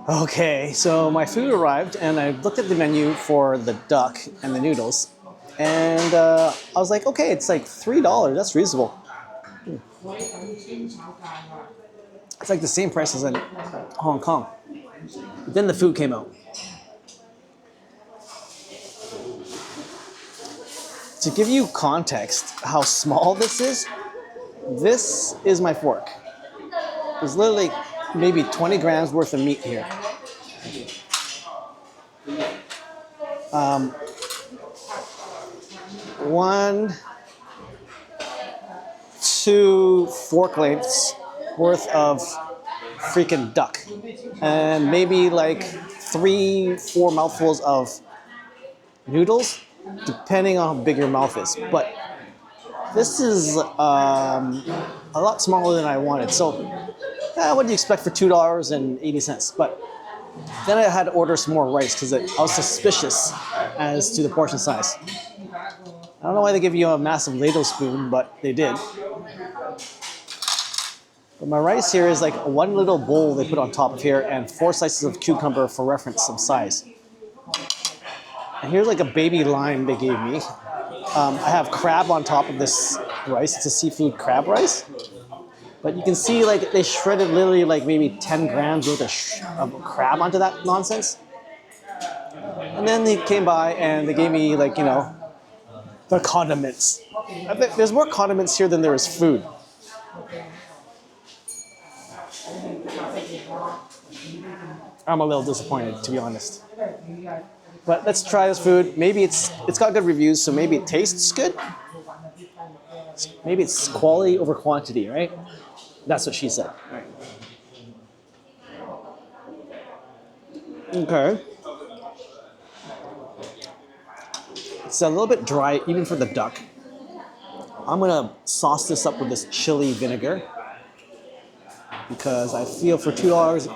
Okay, so my food arrived, and I looked at the menu for the duck and the noodles, and I was like, okay, it's like $3. That's reasonable. It's like the same price as in Hong Kong. But then the food came out. To give you context, how small this is my fork. There's literally maybe 20 grams worth of meat here. One, two fork lengths worth of freaking duck, and maybe like 3, 4 mouthfuls of noodles, depending on how big your mouth is. But this is a lot smaller than I wanted. So, what do you expect for $2.80? But then I had to order some more rice because I was suspicious as to the portion size. I don't know why they give you a massive ladle spoon, but they did. But my rice here is like one little bowl they put on top of here and 4 slices of cucumber for reference of size. And here's like a baby lime they gave me. I have crab on top of this rice. It's a seafood crab rice. But you can see like they shredded literally like maybe 10 grams worth of crab onto that nonsense. And then they came by and they gave me like, the condiments. I think there's more condiments here than there is food. I'm a little disappointed, to be honest. But let's try this food. Maybe it's got good reviews, so maybe it tastes good. Maybe it's quality over quantity, right? That's what she said. Right. Okay. It's a little bit dry, even for the duck. I'm gonna sauce this up with this chili vinegar because I feel for $2.80,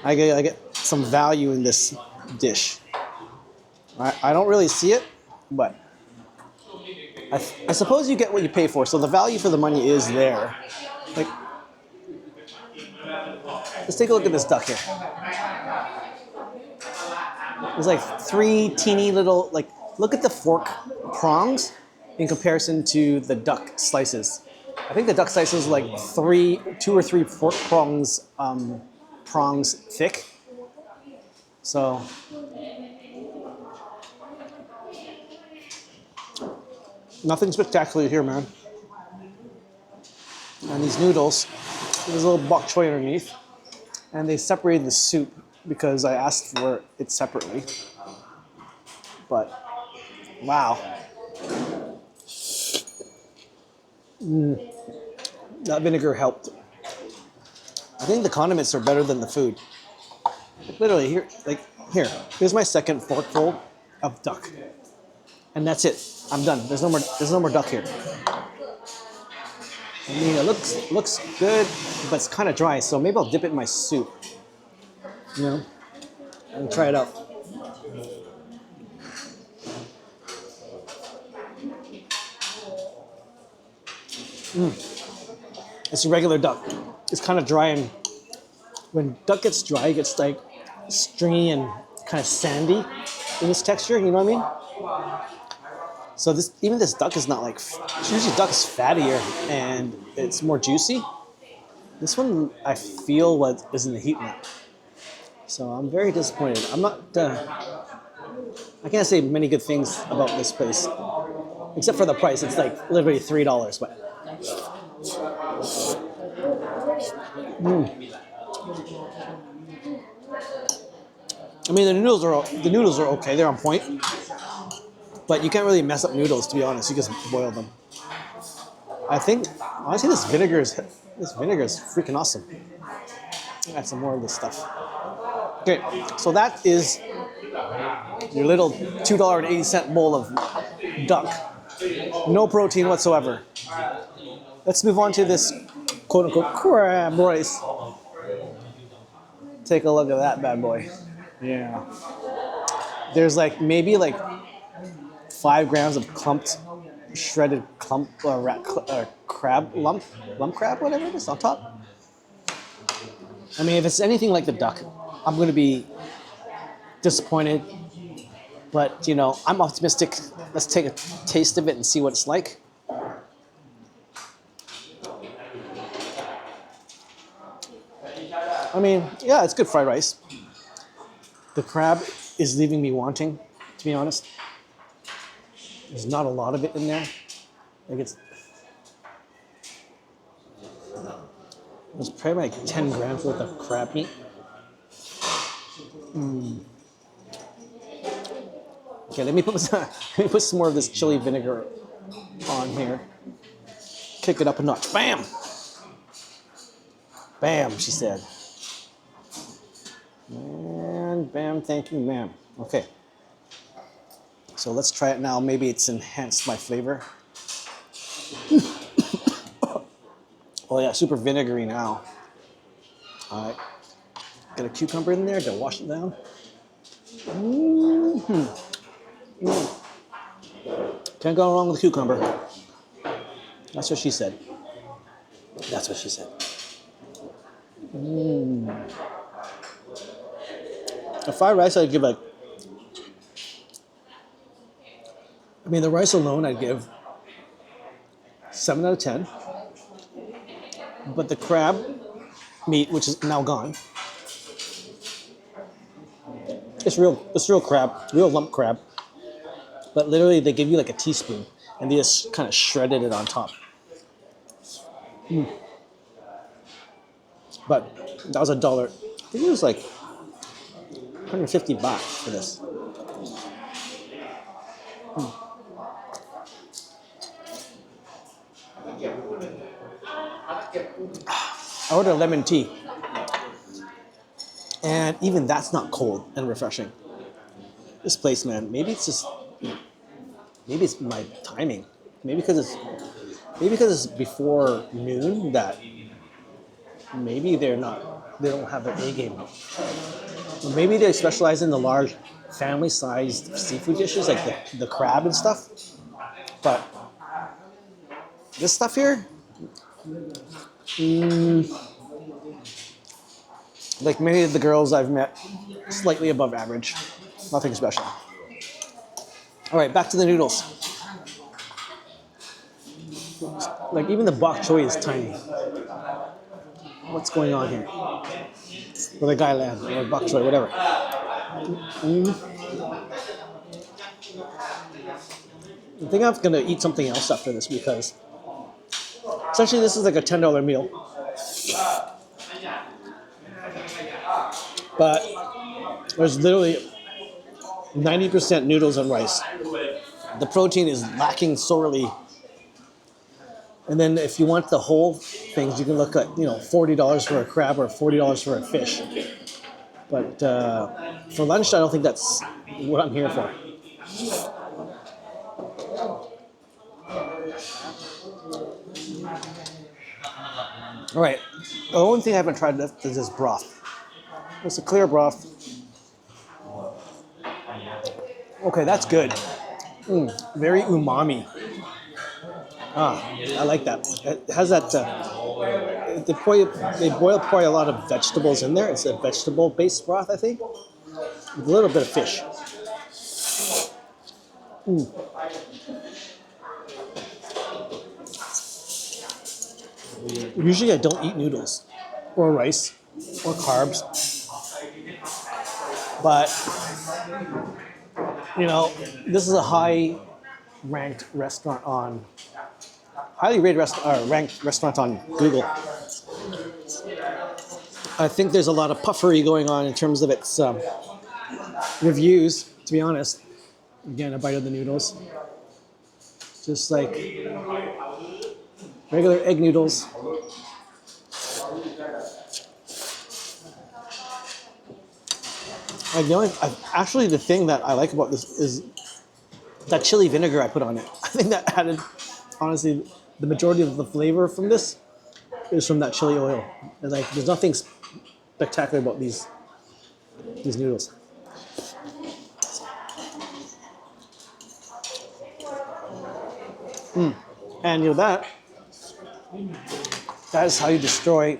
I get some value in this dish. I don't really see it, but I suppose you get what you pay for. So the value for the money is there. Like, let's take a look at this duck here. There's like 3 teeny little, like, look at the fork prongs in comparison to the duck slices. I think the duck slices are like 2 or 3 fork prongs thick. So nothing spectacular here, man. And these noodles, there's a little bok choy underneath, and they separated the soup because I asked for it separately. But wow. That vinegar helped. I think the condiments are better than the food. Literally, here's my second forkful of duck. And that's it. I'm done. There's no more duck here. I mean, it looks good, but it's kind of dry, so maybe I'll dip it in my soup. And try it out. It's a regular duck. It's kind of dry, and when duck gets dry, it gets like stringy and kind of sandy in its texture. You know what I mean? So this duck is not like. Usually duck is fattier and it's more juicy. This one I feel what is in the heat map. So I'm very disappointed. I'm not. I can't say many good things about this place, except for the price. It's like literally $3, but. I mean, the noodles are okay. They're on point, but you can't really mess up noodles. To be honest, you just boil them. I think honestly, this vinegar is freaking awesome. Add some more of this stuff. Okay, so that is your little $2.80 bowl of duck. No protein whatsoever. Let's move on to this quote-unquote crab rice. Take a look at that bad boy. Yeah. There's like maybe like 5 grams of shredded crab lump crab, whatever it is, on top. I mean, if it's anything like the duck, I'm going to be disappointed. But, you know, I'm optimistic. Let's take a taste of it and see what it's like. I mean, yeah, it's good fried rice. The crab is leaving me wanting, to be honest. There's not a lot of it in there. Like it's probably like 10 grams worth of crab meat. Okay, let me put some more of this chili vinegar on here. Kick it up a notch. Bam! Bam, she said. And bam, thank you, ma'am. Okay. So let's try it now. Maybe it's enhanced my flavor. Oh yeah, super vinegary now. All right. Got a cucumber in there to wash it down. Can't go wrong with a cucumber. That's what she said. That's what she said. A fried rice, I'd give the rice alone, I'd give 7 out of 10. But the crab meat, which is now gone, it's real crab, real lump crab. But literally, they give you like a teaspoon, and they just kind of shredded it on top. But that was $1. I think it was like 150 baht for this. I ordered a lemon tea. And even that's not cold and refreshing. This place, man, maybe it's my timing. Maybe because it's before noon that maybe they don't have their A game. Or maybe they specialize in the large family-sized seafood dishes like the crab and stuff. But this stuff here, like many of the girls I've met, slightly above average. Nothing special. All right, back to the noodles. Like even the bok choy is tiny. What's going on here? Or the gai lan, or bok choy, whatever. I think I'm gonna eat something else after this because essentially this is like a $10 meal. But there's literally 90% noodles and rice. The protein is lacking sorely. And then if you want the whole things, you can look at $40 for a crab or $40 for a fish. But for lunch, I don't think that's what I'm here for. All right, the only thing I haven't tried is this broth. It's a clear broth. Okay, that's good. Very umami. I like that. It has that. They boil probably a lot of vegetables in there. It's a vegetable-based broth, I think, with a little bit of fish. Usually, I don't eat noodles, or rice, or carbs, but this is a high-ranked restaurant on. Highly rated ranked restaurant on Google. I think there's a lot of puffery going on in terms of its reviews, to be honest. Again, a bite of the noodles. Just like regular egg noodles. Actually, the thing that I like about this is that chili vinegar I put on it. I think that added, honestly, the majority of the flavor from this is from that chili oil. And like, there's nothing spectacular about these noodles. And that is how you destroy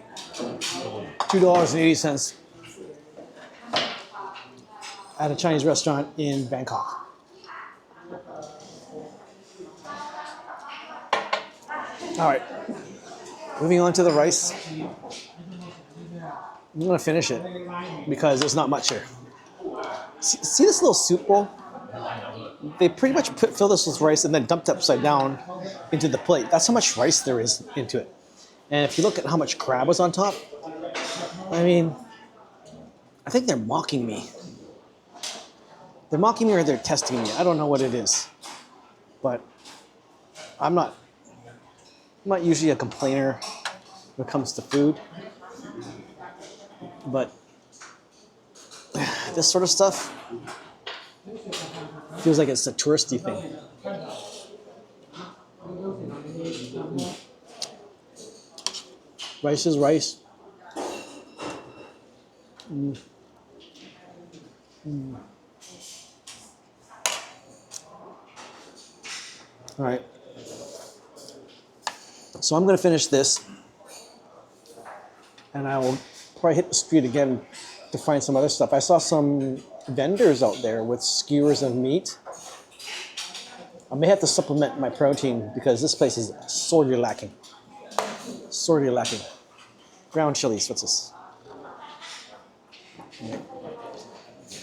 $2.80 at a Chinese restaurant in Bangkok. All right, moving on to the rice. I'm gonna finish it because there's not much here. See this little soup bowl? They pretty much fill this with rice and then dumped it upside down into the plate. That's how much rice there is into it. And if you look at how much crab was on top, I mean, I think they're mocking me. They're mocking me or they're testing me. I don't know what it is. But I'm not usually a complainer when it comes to food. But this sort of stuff feels like it's a touristy thing. Rice is rice. All right. So I'm going to finish this, and I will probably hit the street again to find some other stuff. I saw some vendors out there with skewers of meat. I may have to supplement my protein because this place is sorely lacking. Sorely lacking. Ground chilies, what's this? Yeah.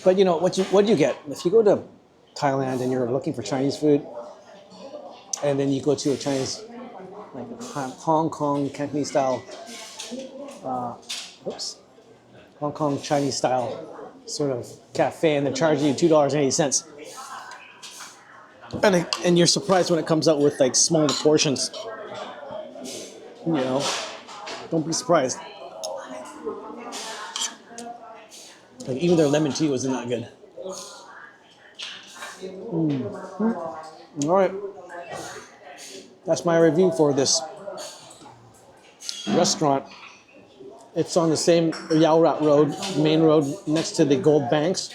But you know, what do you get? If you go to Thailand and you're looking for Chinese food, and then you go to a Chinese, like Hong Kong Cantonese style, Hong Kong Chinese style sort of cafe, and they're charging you $2.80. And you're surprised when it comes out with like smaller portions. You know, don't be surprised. Like even their lemon tea wasn't that good. All right, that's my review for this restaurant. It's on the same Yaowarat Road, main road, next to the gold banks.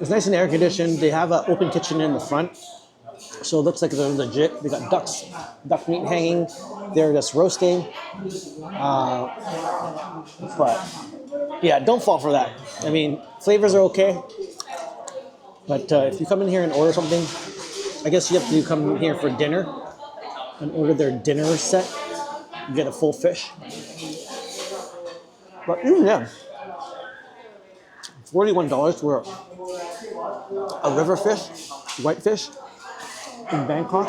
It's nice and air conditioned. They have an open kitchen in the front, so it looks like they're legit. They got duck meat hanging. They're just roasting. But yeah, don't fall for that. I mean, flavors are okay, but if you come in here and order something, I guess you have to come in here for dinner and order their dinner set. You get a full fish. But yeah, $41 for a river fish, whitefish in Bangkok.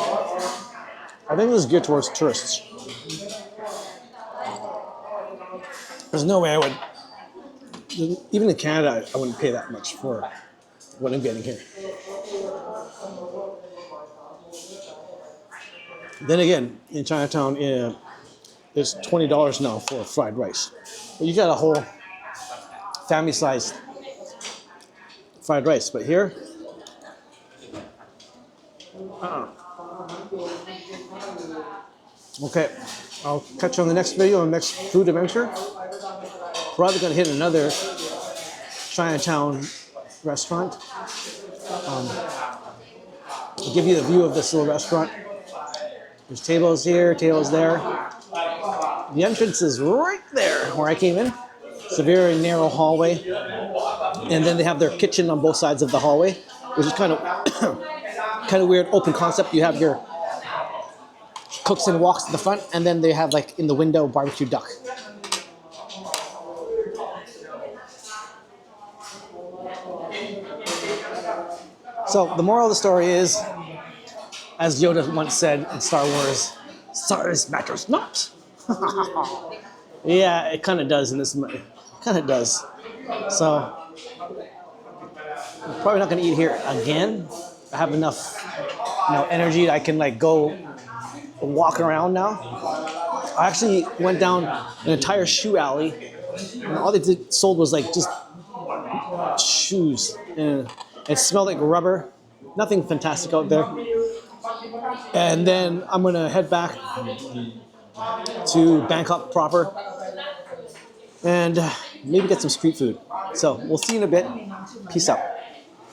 I think this is geared towards tourists. There's no way I would, even in Canada, I wouldn't pay that much for what I'm getting here. Then again, in Chinatown, it's $20 now for fried rice. But you got a whole family-sized fried rice. But here, Okay, I'll catch you on the next video, on the next food adventure. Probably gonna hit another Chinatown restaurant. I'll give you the view of this little restaurant. There's tables here, tables there. The entrance is right there where I came in. It's a very narrow hallway. And then they have their kitchen on both sides of the hallway, which is kind of weird, open concept. You have your cooks and woks at the front, and then they have like in the window barbecue duck. So the moral of the story is, as Yoda once said in Star Wars, size matters not. Yeah, it kind of does in this. It kind of does. So I'm probably not going to eat here again. I have enough, energy that I can like go walk around now. I actually went down an entire shoe alley, and all they sold was like just shoes, and it smelled like rubber. Nothing fantastic out there. And then I'm gonna head back to Bangkok proper and maybe get some street food. So we'll see you in a bit. Peace out.